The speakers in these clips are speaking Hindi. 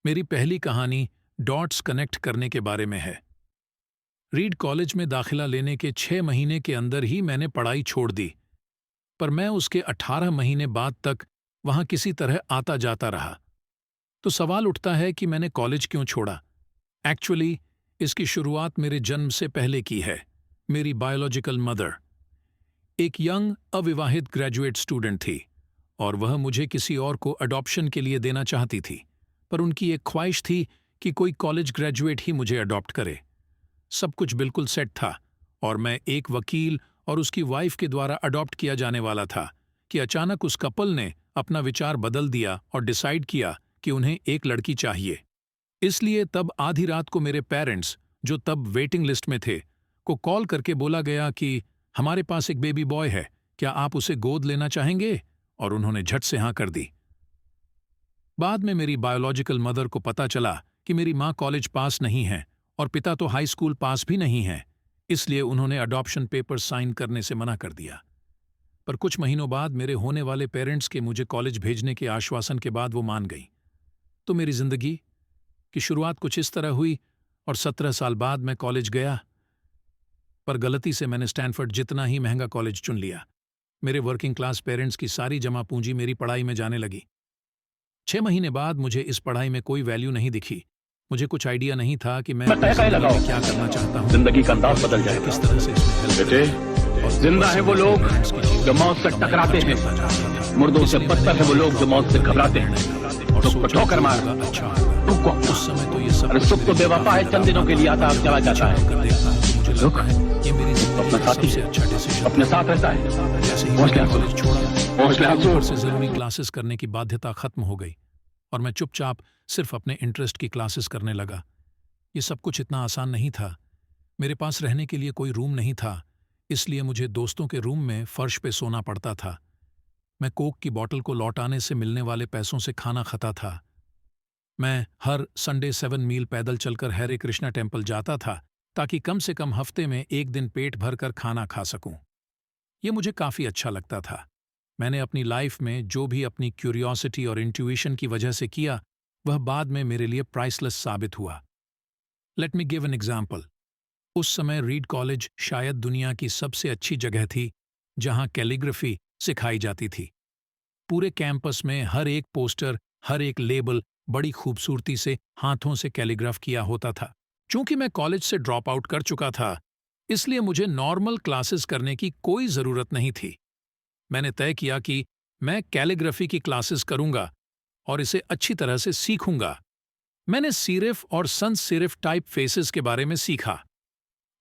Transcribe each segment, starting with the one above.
मेरी पहली कहानी डॉट्स कनेक्ट करने के बारे में है। रीड कॉलेज में दाखिला लेने के 6 महीने के अंदर ही मैंने पढ़ाई छोड़ दी, पर मैं उसके 18 महीने बाद तक वहां किसी तरह आता जाता रहा। तो सवाल उठता है कि मैंने कॉलेज क्यों छोड़ा। एक्चुअली इसकी शुरुआत मेरे जन्म से पहले की है। मेरी बायोलॉजिकल मदर एक यंग अविवाहित ग्रेजुएट स्टूडेंट थी और वह मुझे किसी और को अडॉप्शन के लिए देना चाहती थी, पर उनकी एक ख्वाहिश थी कि कोई कॉलेज ग्रेजुएट ही मुझे अडॉप्ट करे। सब कुछ बिल्कुल सेट था और मैं एक वकील और उसकी वाइफ के द्वारा अडॉप्ट किया जाने वाला था कि अचानक उस कपल ने अपना विचार बदल दिया और डिसाइड किया कि उन्हें एक लड़की चाहिए। इसलिए तब आधी रात को मेरे पेरेंट्स, जो तब वेटिंग लिस्ट में थे, को कॉल करके बोला गया कि हमारे पास एक बेबी बॉय है, क्या आप उसे गोद लेना चाहेंगे? और उन्होंने झट से हाँ कर दी। बाद में मेरी बायोलॉजिकल मदर को पता चला कि मेरी माँ कॉलेज पास नहीं है और पिता तो हाई स्कूल पास भी नहीं है, इसलिए उन्होंने अडॉप्शन पेपर साइन करने से मना कर दिया। पर कुछ महीनों बाद मेरे होने वाले पेरेंट्स के मुझे कॉलेज भेजने के आश्वासन के बाद वो मान गई। तो मेरी जिंदगी की शुरुआत कुछ इस तरह हुई और 17 साल बाद मैं कॉलेज गया। पर गलती से मैंने स्टैनफोर्ड जितना ही महंगा कॉलेज चुन लिया। मेरे वर्किंग क्लास पेरेंट्स की सारी जमा पूंजी मेरी पढ़ाई में जाने लगी। 6 महीने बाद मुझे इस पढ़ाई में कोई वैल्यू नहीं दिखी। मुझे कुछ आइडिया नहीं था कि मैं अपनी जिंदगी में क्या करना चाहता हूँ, जिंदगी का अंदाज बदल जाएगा। किस तरह से इसमें हेल्प बेटे, जिंदा है वो लोग जो मौत से टकराते हैं, मुर्दों से बदतर है वो लोग जो मौत से घबराते हैं। सुख को ठोकर मार, अच्छा सुख को उस समय तो ये सब अरे सुख तो बेवफा है, चंद दिनों के लिए आता और चला जाता है। मुझे दुख ये मेरी जिंदगी अपना का साथी सबसे है, अच्छा डिसीजन अपने साथ रहता है। जैसे ही हौसले मैंने आंसू, कॉलेज छोड़ा, हौसले आंसू। ऊपर से जरूरी क्लासेस करने की बाध्यता खत्म हो गई और मैं चुपचाप सिर्फ अपने इंटरेस्ट की क्लासेस करने लगा। ये सब कुछ इतना आसान नहीं था। मेरे पास रहने के लिए कोई रूम नहीं था, इसलिए मुझे दोस्तों के रूम में फर्श पे सोना पड़ता था। मैं कोक की बोतल को लौटाने से मिलने वाले पैसों से खाना खाता था। मैं हर संडे 7 मील पैदल चलकर हरे कृष्णा टेम्पल जाता था ताकि कम से कम हफ्ते में एक दिन पेट भरकर खाना खा सकूं। ये मुझे काफी अच्छा लगता था। मैंने अपनी लाइफ में जो भी अपनी क्यूरियोसिटी और इंट्यूशन की वजह से किया, वह बाद में मेरे लिए प्राइसलेस साबित हुआ। Let me give an example. उस समय रीड कॉलेज शायद दुनिया की सबसे अच्छी जगह थी जहां कैलीग्राफी सिखाई जाती थी। पूरे कैंपस में हर एक पोस्टर, हर एक लेबल बड़ी खूबसूरती से हाथों से कैलीग्राफ किया होता था। चूंकि मैं कॉलेज से ड्रॉप आउट कर चुका था, इसलिए मुझे नॉर्मल क्लासेस करने की कोई जरूरत नहीं थी। मैंने तय किया कि मैं कैलीग्राफी की क्लासेस करूंगा और इसे अच्छी तरह से सीखूंगा। मैंने सीरिफ और sans सेरिफ टाइप फेसेस के बारे में सीखा,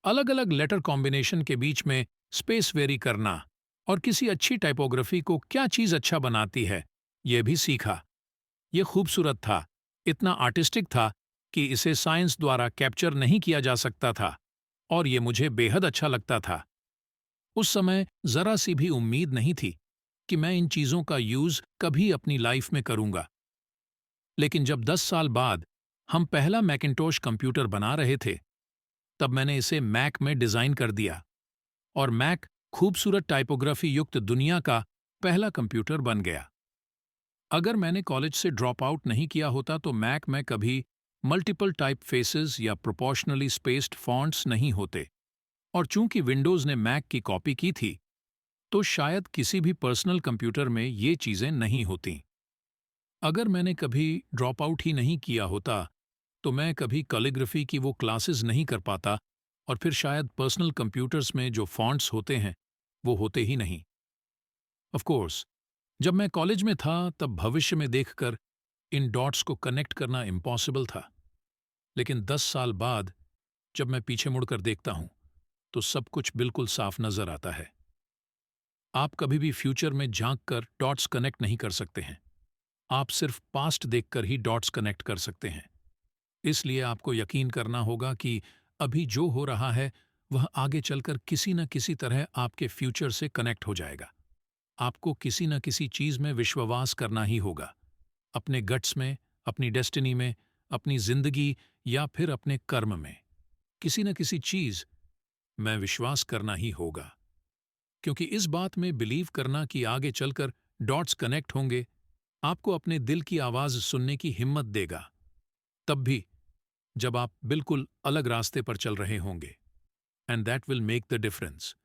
अलग अलग लेटर कॉम्बिनेशन के बीच में स्पेस वेरी करना और किसी अच्छी टाइपोग्राफी को क्या चीज अच्छा बनाती है, यह भी सीखा। यह खूबसूरत था, इतना आर्टिस्टिक था कि इसे साइंस द्वारा कैप्चर नहीं किया जा सकता था और यह मुझे बेहद अच्छा लगता था। उस समय जरा सी भी उम्मीद नहीं थी कि मैं इन चीजों का यूज कभी अपनी लाइफ में करूंगा। लेकिन जब 10 साल बाद हम पहला मैकिन्टोश कंप्यूटर बना रहे थे, तब मैंने इसे मैक में डिजाइन कर दिया और मैक खूबसूरत टाइपोग्राफी युक्त दुनिया का पहला कंप्यूटर बन गया। अगर मैंने कॉलेज से ड्रॉप आउट नहीं किया होता तो मैक में कभी मल्टीपल टाइप फेसेस या प्रोपोर्शनली स्पेस्ड फॉन्ट्स नहीं होते, और चूंकि विंडोज ने मैक की कॉपी की थी, तो शायद किसी भी पर्सनल कंप्यूटर में ये चीजें नहीं होती। अगर मैंने कभी ड्रॉप आउट ही नहीं किया होता तो मैं कभी कैलीग्राफी की वो क्लासेस नहीं कर पाता और फिर शायद पर्सनल कंप्यूटर्स में जो फॉन्ट्स होते हैं वो होते ही नहीं। ऑफ कोर्स, जब मैं कॉलेज में था तब भविष्य में देखकर इन डॉट्स को कनेक्ट करना इम्पॉसिबल था, लेकिन 10 साल बाद जब मैं पीछे मुड़कर देखता हूं तो सब कुछ बिल्कुल साफ नजर आता है। आप कभी भी फ्यूचर में झांक कर डॉट्स कनेक्ट नहीं कर सकते हैं, आप सिर्फ पास्ट देखकर ही डॉट्स कनेक्ट कर सकते हैं। इसलिए आपको यकीन करना होगा कि अभी जो हो रहा है वह आगे चलकर किसी न किसी तरह आपके फ्यूचर से कनेक्ट हो जाएगा। आपको किसी न किसी चीज में विश्वास करना ही होगा, अपने गट्स में, अपनी डेस्टिनी में, अपनी जिंदगी या फिर अपने कर्म में। किसी न किसी चीज में विश्वास करना ही होगा, क्योंकि इस बात में बिलीव करना कि आगे चलकर डॉट्स कनेक्ट होंगे आपको अपने दिल की आवाज सुनने की हिम्मत देगा। तब भी जब आप बिल्कुल अलग रास्ते पर चल रहे होंगे। And that will make the difference.